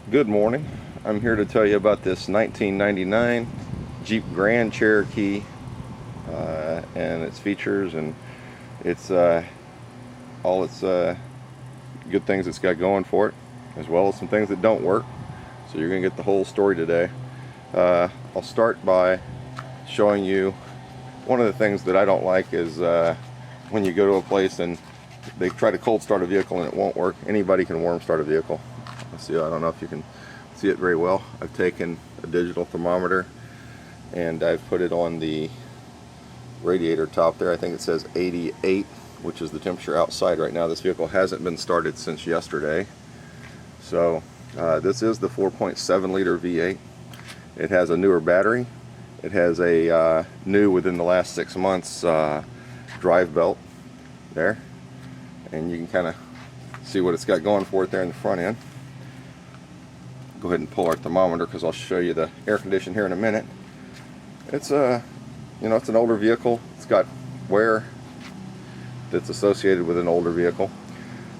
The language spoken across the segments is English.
Good morning. I'm here to tell you about this 1999 Jeep Grand Cherokee and its features and its all its good things it's got going for it, as well as some things that don't work. So you're going to get the whole story today. I'll start by showing you one of the things that I don't like is when you go to a place and they try to cold start a vehicle and it won't work. Anybody can warm start a vehicle. See, I don't know if you can see it very well. I've taken a digital thermometer and I've put it on the radiator top there. I think it says 88, which is the temperature outside right now. This vehicle hasn't been started since yesterday. So this is the 4.7 liter V8. It has a newer battery. It has a new, within the last 6 months, drive belt there. And you can kind of see what it's got going for it there in the front end. Go ahead and pull our thermometer because I'll show you the air condition here in a minute. It's it's an older vehicle. It's got wear that's associated with an older vehicle.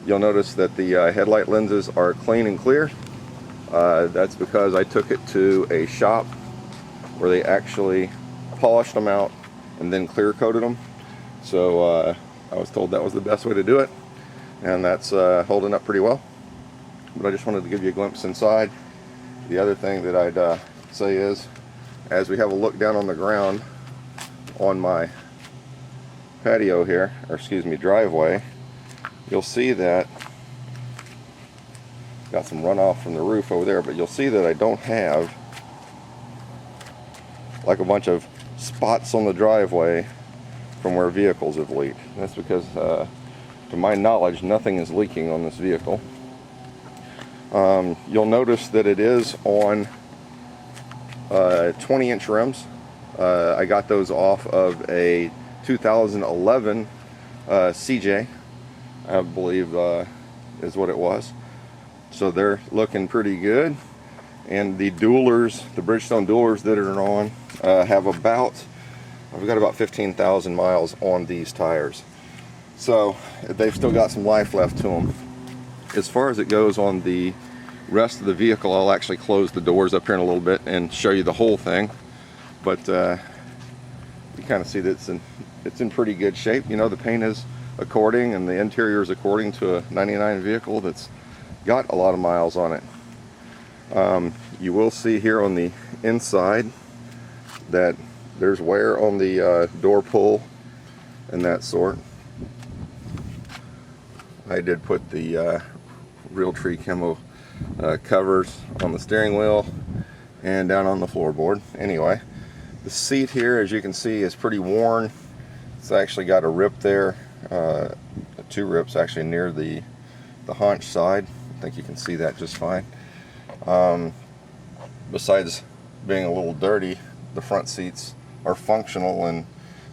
You'll notice that the headlight lenses are clean and clear. That's because I took it to a shop where they actually polished them out and then clear coated them. So I was told that was the best way to do it, and that's holding up pretty well. But I just wanted to give you a glimpse inside. The other thing that I'd say is, as we have a look down on the ground on my patio here, or excuse me, driveway, you'll see that got some runoff from the roof over there, but you'll see that I don't have like a bunch of spots on the driveway from where vehicles have leaked. That's because, to my knowledge, nothing is leaking on this vehicle. You'll notice that it is on 20-inch rims. I got those off of a 2011 CJ, I believe is what it was. So they're looking pretty good. And the Duelers, the Bridgestone Duelers that are on, have I've got about 15,000 miles on these tires. So they've still got some life left to them. As far as it goes on the rest of the vehicle, I'll actually close the doors up here in a little bit and show you the whole thing. But you kind of see that it's in pretty good shape. You know, the paint is according and the interior is according to a 99 vehicle that's got a lot of miles on it. You will see here on the inside that there's wear on the door pull and that sort. I did put the Realtree Camo covers on the steering wheel and down on the floorboard. Anyway, the seat here, as you can see, is pretty worn. It's actually got a rip there, two rips actually near the haunch side. I think you can see that just fine. Besides being a little dirty, the front seats are functional and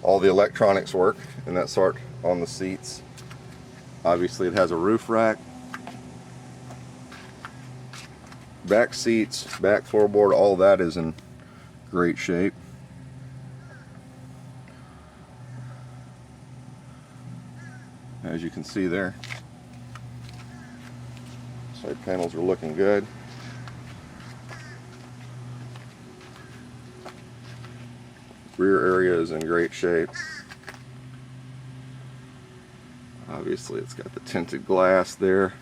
all the electronics work and that sort on the seats. Obviously it has a roof rack, back seats, back floorboard, all that is in great shape. As you can see there, side panels are looking good. Rear area is in great shape. Obviously it's got the tinted glass there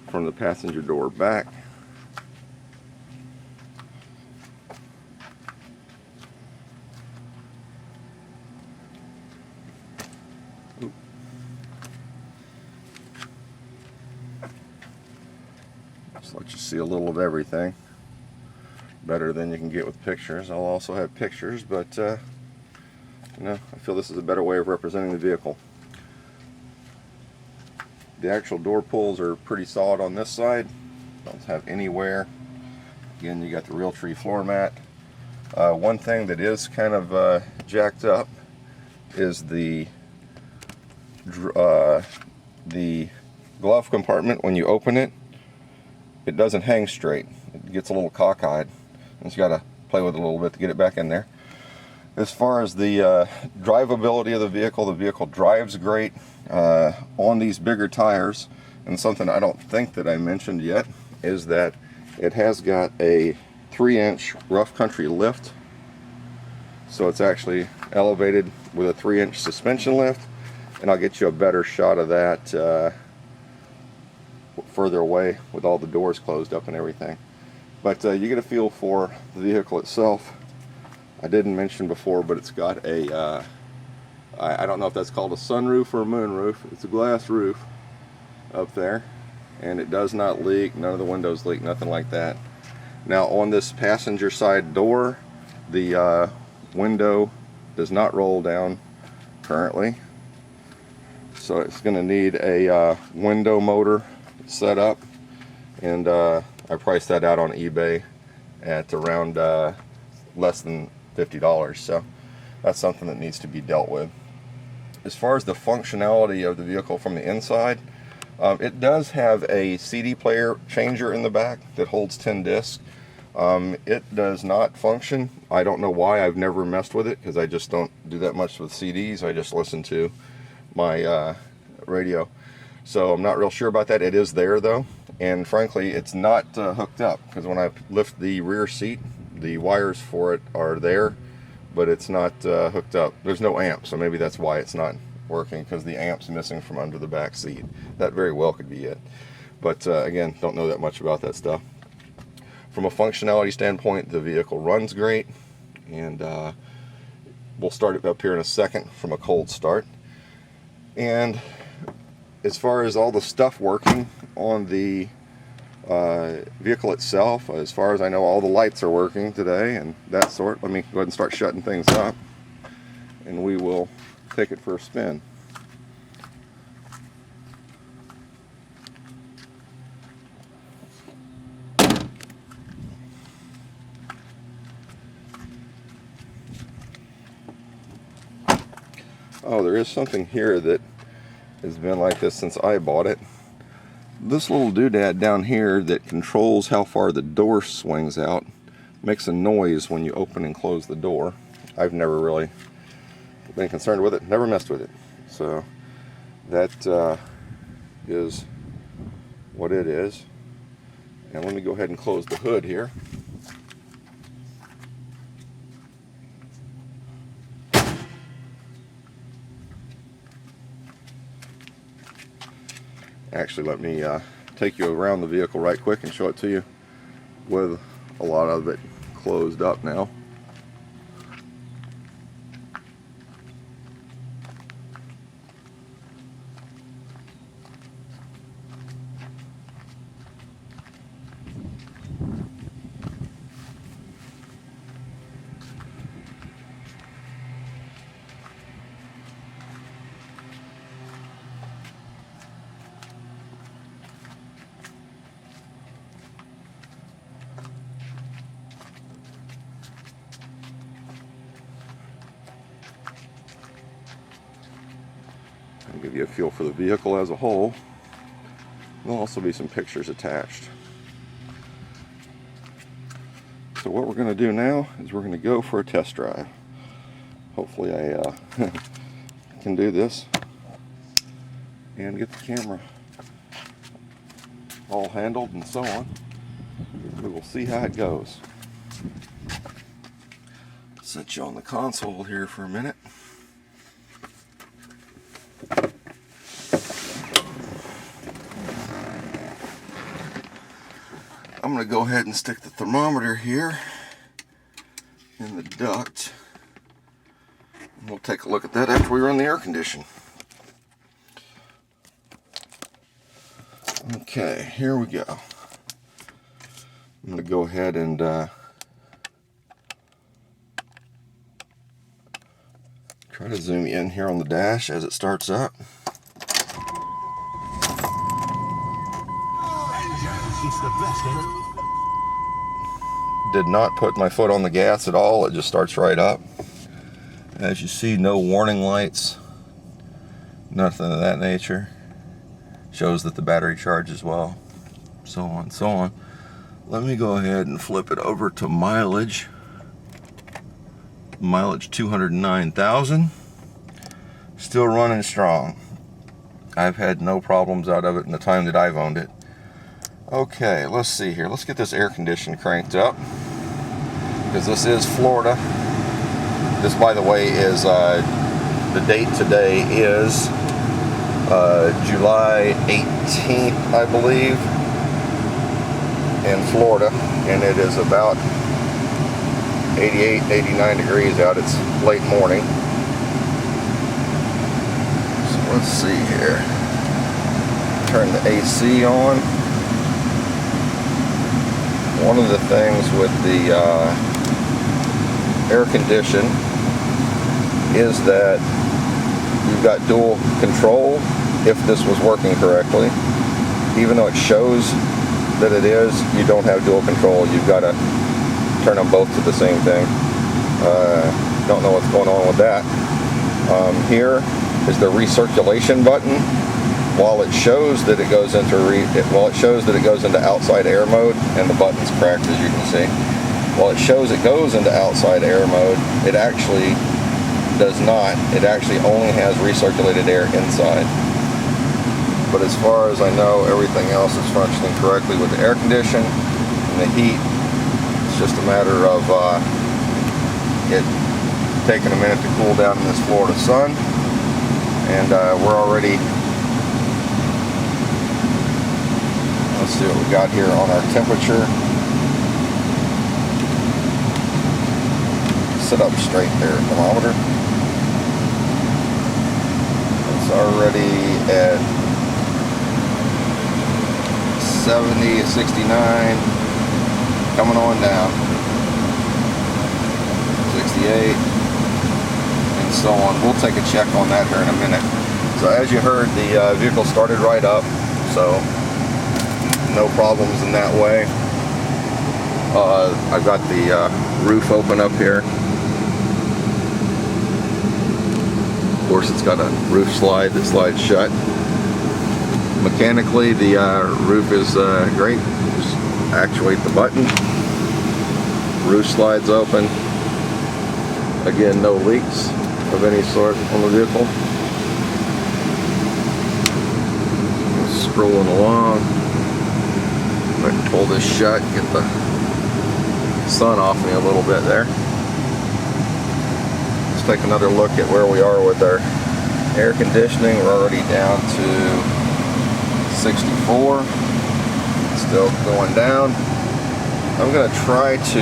from the passenger door back. Oop. Just let you see a little of everything. Better than you can get with pictures. I'll also have pictures, but I feel this is a better way of representing the vehicle. The actual door pulls are pretty solid on this side. Don't have any wear. Again, you got the Realtree floor mat. One thing that is kind of jacked up is the glove compartment. When you open it, it doesn't hang straight. It gets a little cockeyed. And you got to play with it a little bit to get it back in there. As far as the drivability of the vehicle drives great on these bigger tires. And something I don't think that I mentioned yet is that It has got a 3-inch rough country lift, so it's actually elevated with a 3-inch suspension lift, and I'll get you a better shot of that further away with all the doors closed up and everything. But you get a feel for the vehicle itself. I didn't mention before, but it's got a I don't know if that's called a sunroof or a moonroof. It's a glass roof up there, and it does not leak. None of the windows leak, nothing like that. Now on this passenger side door, the window does not roll down currently, so it's going to need a window motor set up, and I priced that out on eBay at around less than $50, so that's something that needs to be dealt with. As far as the functionality of the vehicle from the inside, it does have a CD player changer in the back that holds 10 discs. It does not function. I don't know why. I've never messed with it because I just don't do that much with CDs. I just listen to my radio. So I'm not real sure about that. It is there though, and frankly it's not hooked up, because when I lift the rear seat, the wires for it are there, but it's not hooked up. There's no amp, so maybe that's why it's not working, because the amp's missing from under the back seat. That very well could be it, but again, don't know that much about that stuff. From a functionality standpoint, the vehicle runs great, and we'll start it up here in a second from a cold start. And as far as all the stuff working on the vehicle itself, as far as I know, all the lights are working today and that sort. Let me go ahead and start shutting things up, and we will take it for a spin. Oh, there is something here that has been like this since I bought it. This little doodad down here that controls how far the door swings out makes a noise when you open and close the door. I've never really been concerned with it, never messed with it. So that is what it is. And let me go ahead and close the hood here. Actually, let me take you around the vehicle right quick and show it to you with a lot of it closed up now. I'll give you a feel for the vehicle as a whole. There'll also be some pictures attached. So what we're going to do now is we're going to go for a test drive. Hopefully I can do this and get the camera all handled and so on. We will see how it goes. Set you on the console here for a minute. I'm going to go ahead and stick the thermometer here in the duct. And we'll take a look at that after we run the air condition. Okay, here we go. I'm going to go ahead and try to zoom in here on the dash as it starts up. It's the best, isn't it? Did not put my foot on the gas at all. It just starts right up. As you see, no warning lights, nothing of that nature. Shows that the battery charges well, so on, so on. Let me go ahead and flip it over to mileage. Mileage 209,000. Still running strong. I've had no problems out of it in the time that I've owned it. Okay, let's see here. Let's get this air conditioner cranked up, because this is Florida. This, by the way, is the date today is July 18th, I believe, in Florida, and it is about 88, 89 degrees out. It's late morning. So let's see here. Turn the AC on. One of the things with the air condition is that you've got dual control if this was working correctly. Even though it shows that it is, you don't have dual control. You've got to turn them both to the same thing. Don't know what's going on with that. Here is the recirculation button. While it shows that it goes into outside air mode, and the button's cracked as you can see. While it shows it goes into outside air mode, it actually does not. It actually only has recirculated air inside. But as far as I know, everything else is functioning correctly with the air condition and the heat. It's just a matter of it taking a minute to cool down in this Florida sun. And we're already, let's see what we got here on our temperature. Sit up straight there, thermometer. It's already at 70, 69, coming on down. 68, and so on. We'll take a check on that here in a minute. So as you heard, the vehicle started right up, so no problems in that way. I've got the roof open up here. Of course, it's got a roof slide that slides shut. Mechanically, the roof is great. Just actuate the button. Roof slides open. Again, no leaks of any sort on the vehicle. Scrolling along. I can pull this shut, get the sun off me a little bit there. Let's take another look at where we are with our air conditioning. We're already down to 64. Still going down. I'm going to try to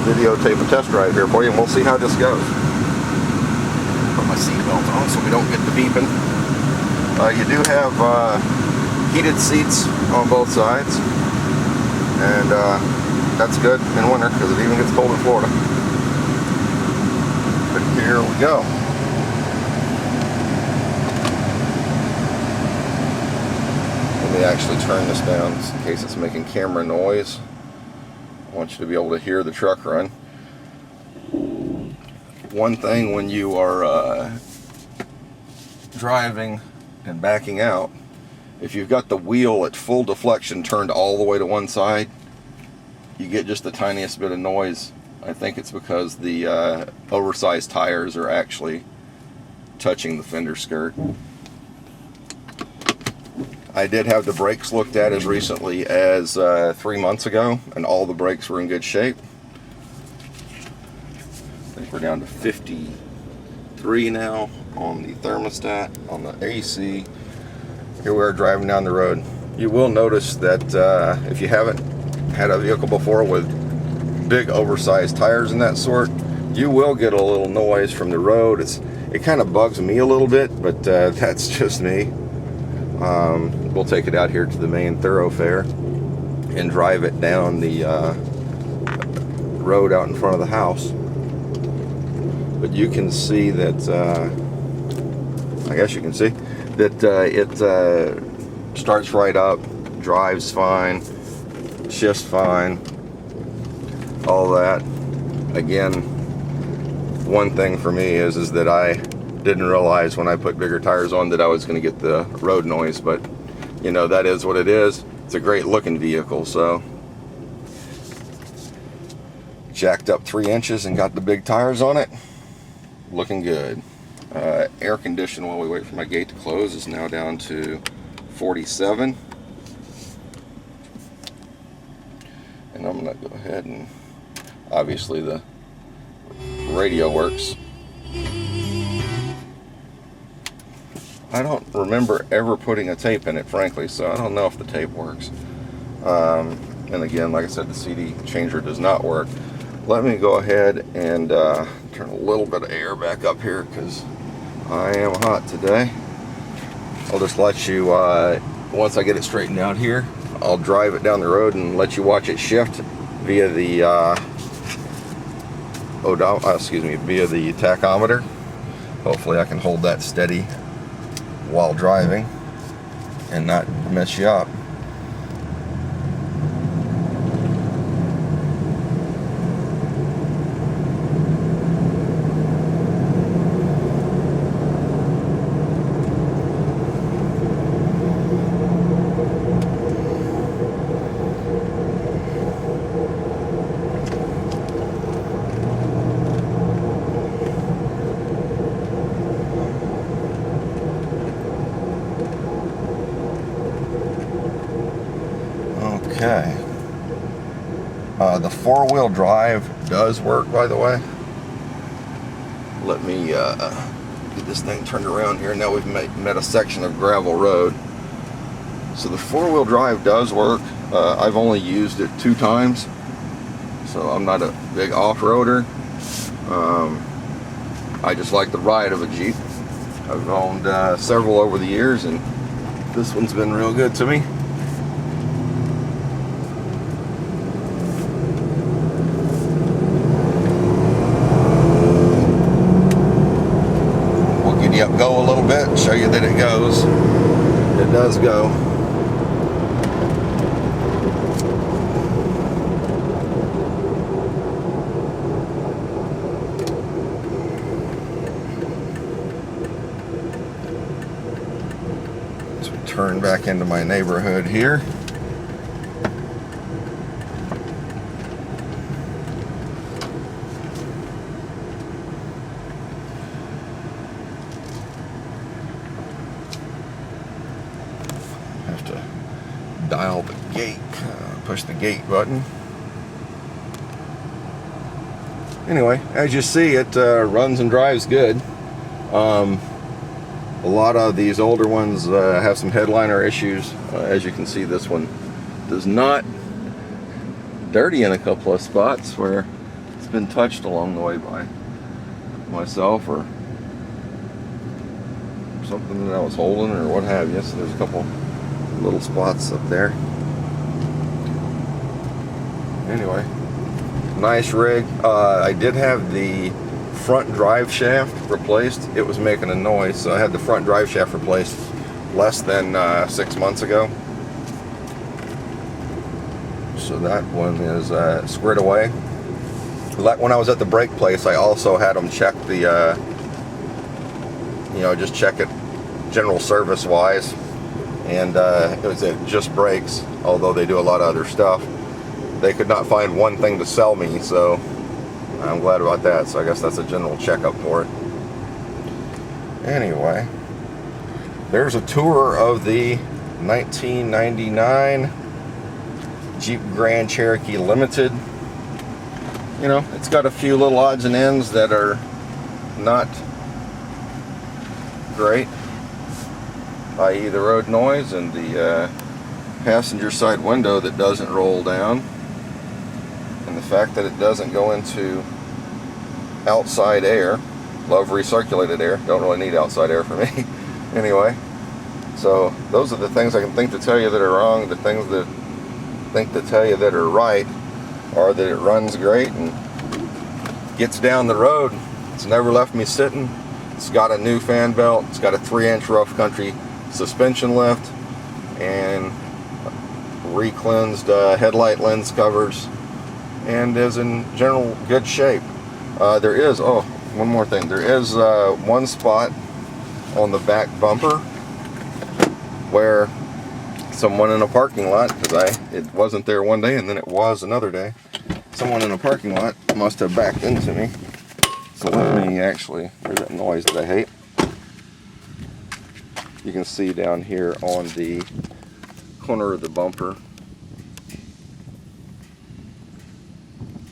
videotape a test drive here for you, and we'll see how this goes. Put my seatbelt on so we don't get the beeping. You do have heated seats on both sides, and that's good in winter because it even gets cold in Florida. But here we go. Let me actually turn this down in case it's making camera noise. I want you to be able to hear the truck run. One thing when you are driving and backing out, if you've got the wheel at full deflection turned all the way to one side, you get just the tiniest bit of noise. I think it's because the oversized tires are actually touching the fender skirt. I did have the brakes looked at as recently as 3 months ago, and all the brakes were in good shape. I think we're down to 53 now on the thermostat, on the AC. Here we are driving down the road. You will notice that if you haven't had a vehicle before with big oversized tires and that sort, you will get a little noise from the road. It kind of bugs me a little bit, but that's just me. We'll take it out here to the main thoroughfare and drive it down the road out in front of the house. But you can see that, I guess you can see that it starts right up, drives fine, shifts fine, all that. Again, one thing for me is that I didn't realize when I put bigger tires on that I was going to get the road noise, but you know, that is what it is. It's a great looking vehicle. So jacked up 3 inches and got the big tires on it, looking good. Air condition while we wait for my gate to close is now down to 47. And I'm going to go ahead and obviously the radio works. I don't remember ever putting a tape in it, frankly, so I don't know if the tape works. And again, like I said, the CD changer does not work. Let me go ahead and turn a little bit of air back up here because I am hot today. I'll just let you, once I get it straightened out here, I'll drive it down the road and let you watch it shift via the via the tachometer. Hopefully I can hold that steady while driving and not mess you up. Okay. The four-wheel drive does work, by the way. Let me get this thing turned around here. Now we've met a section of gravel road. So the four-wheel drive does work. I've only used it 2 times, so I'm not a big off-roader. I just like the ride of a Jeep. I've owned several over the years, and this one's been real good to me. Yep, go a little bit, show you that it goes. It does go. Let's turn back into my neighborhood here. Dial the gate, push the gate button. Anyway, as you see, it runs and drives good. A lot of these older ones have some headliner issues. As you can see, this one does not. Dirty in a couple of spots where it's been touched along the way by myself or something that I was holding or what have you. So there's a couple little spots up there. Anyway, nice rig. I did have the front drive shaft replaced. It was making a noise, so I had the front drive shaft replaced less than 6 months ago. So that one is squared away. Like when I was at the brake place, I also had them check the, just check it general service wise. And it just brakes, although they do a lot of other stuff. They could not find one thing to sell me, so I'm glad about that. So I guess that's a general checkup for it. Anyway, there's a tour of the 1999 Jeep Grand Cherokee Limited. It's got a few little odds and ends that are not great, i.e. the road noise and the passenger side window that doesn't roll down, and the fact that it doesn't go into outside air. Love recirculated air, don't really need outside air for me. Anyway, so those are the things I can think to tell you that are wrong. The things that think to tell you that are right are that it runs great and gets down the road. It's never left me sitting. It's got a new fan belt. It's got a 3-inch rough country suspension lift and re-cleansed headlight lens covers, and is in general good shape. There is, one more thing. There is one spot on the back bumper where someone in a parking lot, because it wasn't there one day and then it was another day, someone in a parking lot must have backed into me. So let me actually, there's that noise that I hate. You can see down here on the corner of the bumper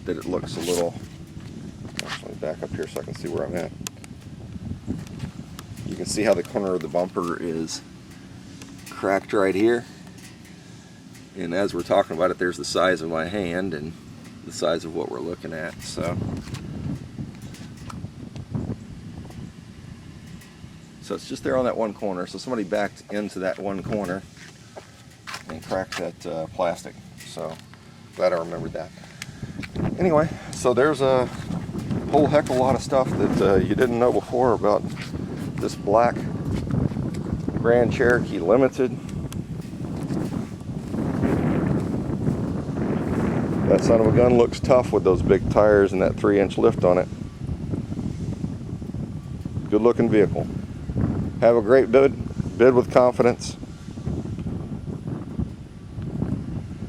that it looks a little, let me back up here so I can see where I'm at. You can see how the corner of the bumper is cracked right here. And as we're talking about it, there's the size of my hand and the size of what we're looking at. So it's just there on that one corner. So somebody backed into that one corner and cracked that plastic. So glad I remembered that. Anyway, so there's a whole heck of a lot of stuff that you didn't know before about this black Grand Cherokee Limited. That son of a gun looks tough with those big tires and that 3-inch lift on it. Good looking vehicle. Have a great bid with confidence.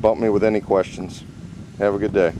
Bump me with any questions. Have a good day.